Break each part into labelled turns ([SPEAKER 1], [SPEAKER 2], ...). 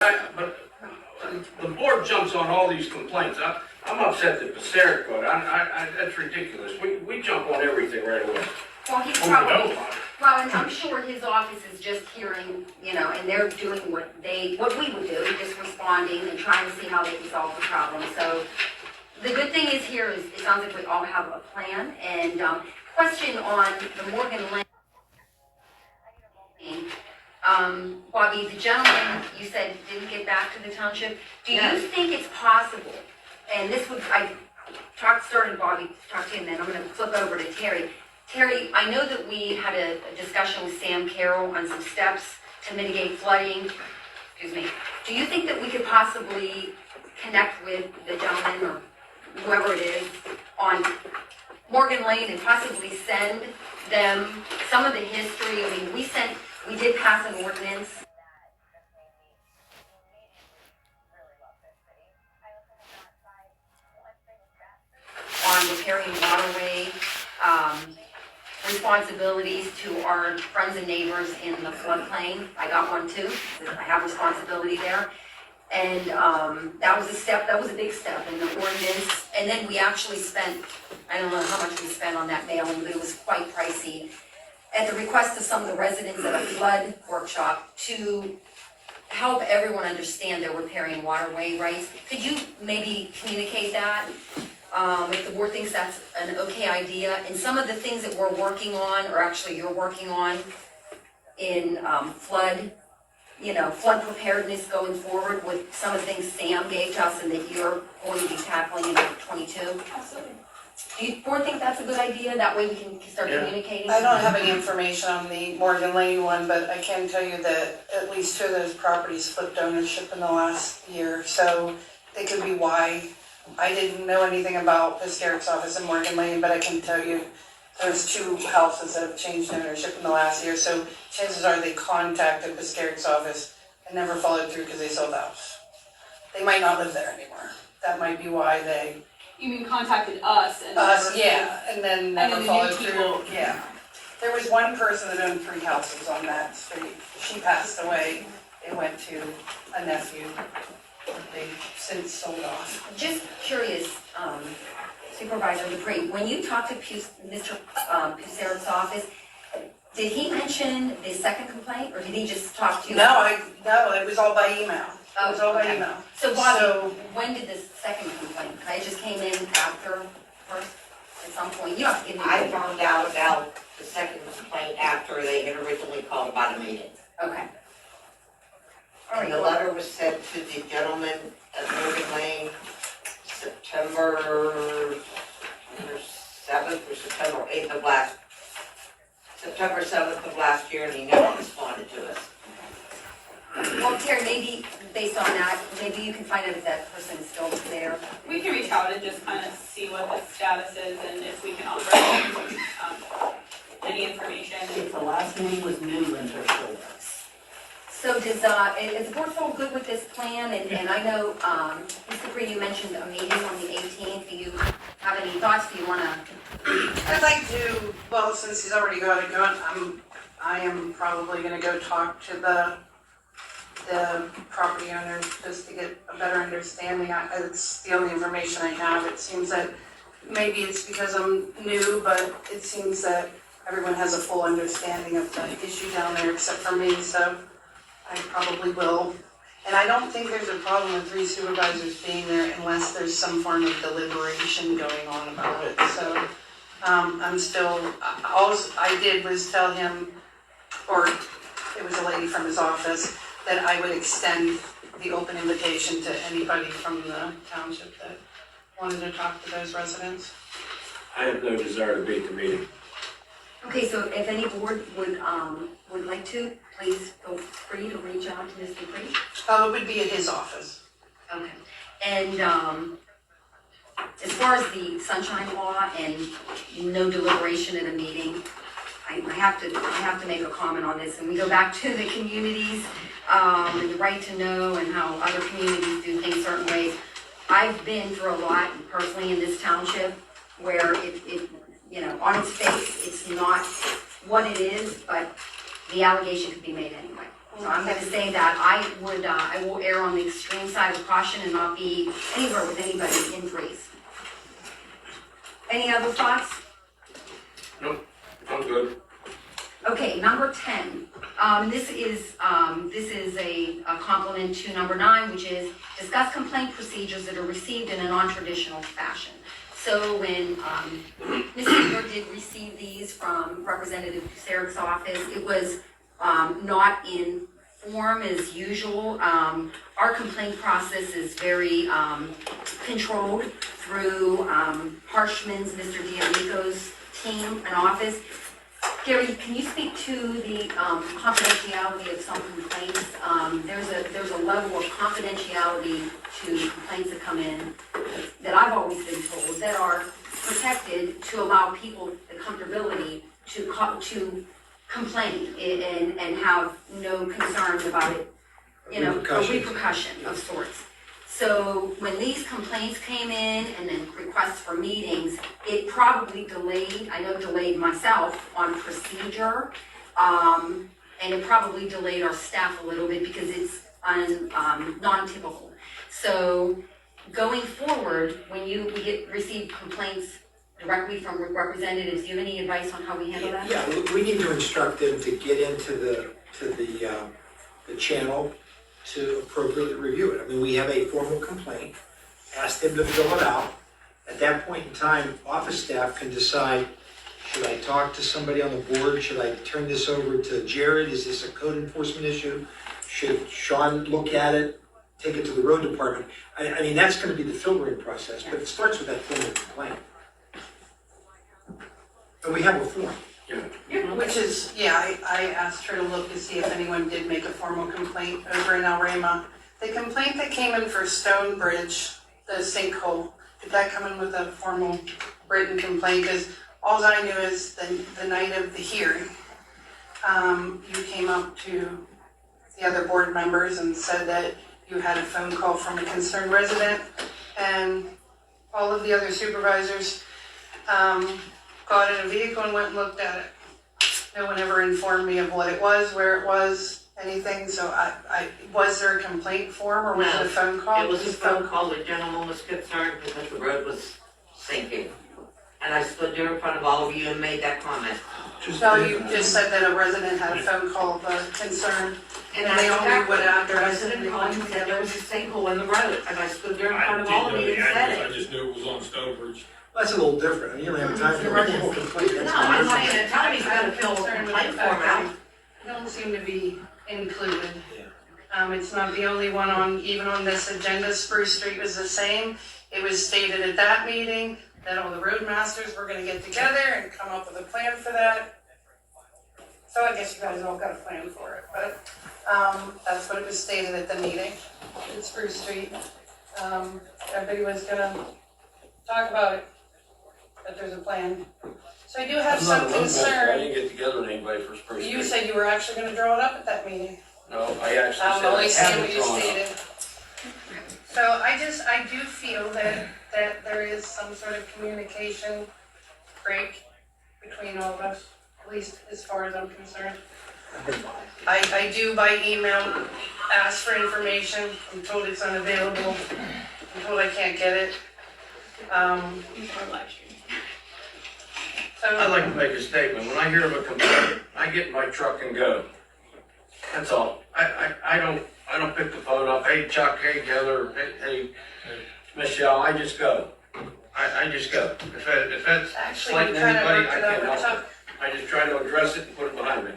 [SPEAKER 1] But the board jumps on all these complaints. I'm upset that Puskaric got it. That's ridiculous. We jump on everything right away.
[SPEAKER 2] Well, he's
[SPEAKER 1] Oh,
[SPEAKER 2] probably,
[SPEAKER 1] no.
[SPEAKER 2] well, and I'm sure his office is just hearing, and they're doing what we would do, just responding and trying to see how they can solve the problem. So the good thing is here is, it sounds like we all have a plan. And question on the Morgan Lane. Bobby, the gentleman you said didn't get back to the township, do you think it's possible, and this would, started Bobby to talk to him, then I'm going to flip over to Terry. Terry, I know that we had a discussion with Sam Carroll on some steps to mitigate flooding. Excuse me. Do you think that we could possibly connect with the gentleman or whoever it is on Morgan Lane and possibly send them some of the history? I mean, we did pass an ordinance. On repairing waterway, responsibilities to our friends and neighbors in the floodplain. I got one too. I have responsibility there. And that was a big step in the ordinance. And then we actually spent, I don't know how much we spent on that mailing, but it was quite pricey. At the request of some of the residents at a flood workshop to help everyone understand their riparian waterway rights. Could you maybe communicate that? If the board thinks that's an okay idea, and some of the things that we're working on, or actually you're working on in flood preparedness going forward with some of the things Sam gave to us and that you're going to be tackling in 22.
[SPEAKER 3] Absolutely.
[SPEAKER 2] Do you board think that's a good idea? That way we can start communicating?
[SPEAKER 3] I don't have any information on the Morgan Lane one, but I can tell you that at least 2 of those properties flipped ownership in the last year, so it could be why. I didn't know anything about Puskaric's office in Morgan Lane, but I can tell you there's 2 houses that have changed ownership in the last year, so chances are they contacted Puskaric's office and never followed through because they sold the house. They might not live there anymore. That might be why they...
[SPEAKER 4] You mean contacted us and
[SPEAKER 3] and then never
[SPEAKER 4] then the
[SPEAKER 3] followed
[SPEAKER 4] new
[SPEAKER 3] through.
[SPEAKER 4] people.
[SPEAKER 3] Yeah. There was one person that owned 3 houses on that street. She passed away. It went to a nephew. They since sold off.
[SPEAKER 2] Just curious, Supervisor Dupree, when you talked to Mr. Puskaric's office, did he mention the second complaint, or did he just talk to you?
[SPEAKER 3] No, it was all by email.
[SPEAKER 2] Oh,
[SPEAKER 3] It was all by
[SPEAKER 2] okay.
[SPEAKER 3] email.
[SPEAKER 2] So Bobby, when did the second complaint? I just came in after first, at some point. You don't have to give me.
[SPEAKER 5] I found out about the second complaint after they had originally called about a meeting.
[SPEAKER 2] Okay. All
[SPEAKER 5] And
[SPEAKER 2] right.
[SPEAKER 5] the letter was sent to the gentleman at Morgan Lane September 7th or September 8th of September 7th of last year, and he never responded to us.
[SPEAKER 2] Well, Terry, maybe based on that, maybe you can find out if that person is still there.
[SPEAKER 4] we can reach out and just kind of see what the status is and if we can offer any information.
[SPEAKER 6] If the last name was Newland or Schultz.
[SPEAKER 2] So is the board feel good with this plan? And I know, Mr. Dupree, you mentioned a meeting on the 18th. Do you have any thoughts? Do you want to?
[SPEAKER 3] I'd like to, well, since he's already got it going, I am probably gonna go talk to the property owners just to get a better understanding. It's the only information I have. It seems that maybe it's because I'm new, but it seems that everyone has a full understanding of the issue down there except for me, so I probably will. And I don't think there's a problem with 3 supervisors being there unless there's some form of deliberation going on about it. So I'm still, all I did was tell him, or it was a lady from his office, that I would extend the open invitation to anybody from the township that wanted to talk to those residents.
[SPEAKER 1] I have no desire to be at the meeting.
[SPEAKER 2] Okay, so if any board would like to, please feel free to reach out to Mr. Dupree.
[SPEAKER 3] It would be at his office.
[SPEAKER 2] Okay. And as far as the sunshine law and no deliberation at a meeting, I have to make a comment on this. And we go back to the communities and the right to know and how other communities do things certain ways. I've been through a lot personally in this township where it on its face, it's not what it is, but the allegation could be made anyway. So I'm gonna say that I will err on the extreme side of caution and not be anywhere with anybody in Greece. Any other thoughts?
[SPEAKER 1] Nope, I'm good.
[SPEAKER 2] Okay, number 10. This is a complement to number 9, which is discuss complaint procedures that are received in a non-traditional fashion. So when Ms. Weaver did receive these from Representative Puskaric's office, it was not in form as usual. Our complaint process is very controlled through Harshman's, Mr. D'Amico's team and office. Gary, can you speak to the confidentiality of some complaints? There's a level of confidentiality to complaints that come in that I've always been told that are protected to allow people the comfortability to complain and have no concerns about it, a repercussion of sorts. So when these complaints came in and then requests for meetings, it probably delayed myself on procedure, and it probably delayed our staff a little bit because it's non-typical. So going forward, when we receive complaints directly from representatives, do you have any advice on how we handle that?
[SPEAKER 7] Yeah, we need to instruct them to get into the channel to appropriately review it. I mean, we have a formal complaint, ask them to fill it out. At that point in time, office staff can decide, should I talk to somebody on the board? Should I turn this over to Jared? Is this a code enforcement issue? Should Sean look at it, take it to the road department? I mean, that's gonna be the filtering process, but it starts with that formal complaint. And we have a form.
[SPEAKER 3] Which is, I asked her to look to see if anyone did make a formal complaint over in El Rema. The complaint that came in for Stonebridge, the sinkhole, did that come in with a formal written complaint? Because all I knew is the night of the hearing, you came up to the other board members and said that you had a phone call from a concerned resident, and all of the other supervisors got in a vehicle and went and looked at it. No one ever informed me of what it was, where it was, anything, so was there a complaint form or was it a phone call?
[SPEAKER 5] It was a phone call. The gentleman was concerned because the road was sinking. And I stood there in front of all of you and made that comment.
[SPEAKER 3] No, you just said that a resident had a phone call of a concern, and they only would address
[SPEAKER 5] The resident called and said there was a sinkhole in the road, and I stood there in front of all of you and said
[SPEAKER 8] I
[SPEAKER 5] it.
[SPEAKER 8] just knew it was on Stonebridge.
[SPEAKER 7] That's a little different. I mean, you don't have time for a formal complaint.
[SPEAKER 5] No, I'm not gonna tell him he's gotta fill a complaint form out.
[SPEAKER 3] don't seem to be included. It's not the only one on, even on this agenda, Spruce Street was the same. It was stated at that meeting that all the roadmasters were gonna get together and come up with a plan for that. So I guess you guys all got a plan for it, but, that's what it was stated at the meeting at Spruce Street. Everybody was gonna talk about it, that there's a plan. So I do have
[SPEAKER 1] I'm not
[SPEAKER 3] some
[SPEAKER 1] a roadmaster. I
[SPEAKER 3] concern.
[SPEAKER 1] didn't get together with anybody for Spruce
[SPEAKER 3] You
[SPEAKER 1] Street.
[SPEAKER 3] said you were actually gonna draw it up at that meeting.
[SPEAKER 1] No, I actually
[SPEAKER 3] I'm
[SPEAKER 1] said
[SPEAKER 3] only
[SPEAKER 1] I
[SPEAKER 3] saying
[SPEAKER 1] haven't
[SPEAKER 3] what you
[SPEAKER 1] drawn up.
[SPEAKER 3] stated. So I do feel that there is some sort of communication break between all of us, at least as far as I'm concerned. I do by email ask for information, I'm told it's unavailable, I'm told I can't get it.
[SPEAKER 4] Before live stream.
[SPEAKER 1] I'd
[SPEAKER 3] So,
[SPEAKER 1] like to make a statement. When I hear of a complaint, I get in my truck and go. That's all. I don't pick the phone up. Hey Chuck, hey Heather, hey Michelle, I just go. I just go. If that's
[SPEAKER 3] actually,
[SPEAKER 1] slighting
[SPEAKER 3] we kind of
[SPEAKER 1] anybody,
[SPEAKER 3] worked
[SPEAKER 1] I
[SPEAKER 3] it
[SPEAKER 1] can't
[SPEAKER 3] over
[SPEAKER 1] help
[SPEAKER 3] Chuck.
[SPEAKER 1] it. I just try to address it and put it behind me.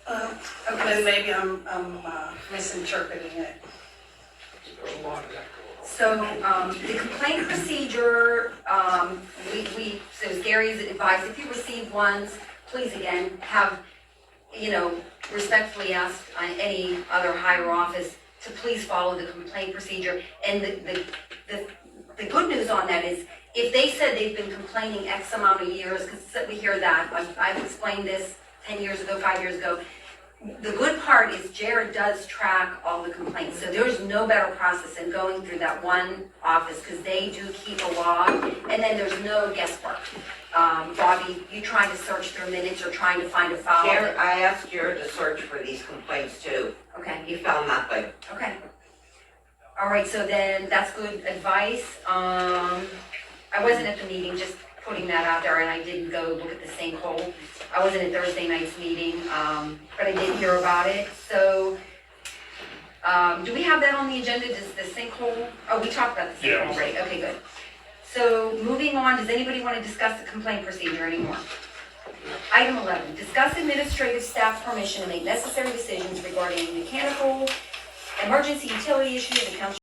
[SPEAKER 3] Okay, then maybe I'm misinterpreting it.
[SPEAKER 1] There's a lot of that
[SPEAKER 2] So, the complaint procedure, so as Gary's advice, if you receive ones, please again, have, respectfully ask any other higher office to please follow the complaint procedure. And the good news on that is, if they said they've been complaining X amount of years, because we hear that, I've explained this 10 years ago, 5 years ago. The good part is Jared does track all the complaints, so there's no better process than going through that one office, because they do keep a log, and then there's no guesswork. Bobby, you trying to search through minutes or trying to find a file?
[SPEAKER 5] Jared, I asked Jared to search for these complaints too.
[SPEAKER 2] Okay,
[SPEAKER 5] He found nothing.
[SPEAKER 2] okay. All right, so then that's good advice. I wasn't at the meeting, just putting that out there, and I didn't go look at the sinkhole. I wasn't at Thursday night's meeting, but I did hear about it, so, do we have that on the agenda, does the sinkhole, oh, we talked about the
[SPEAKER 8] Yeah.
[SPEAKER 2] sinkhole already, okay, good. So, moving on, does anybody want to discuss the complaint procedure anymore? Item 11, discuss administrative staff's permission to make necessary decisions regarding mechanical, emergency utility issues, and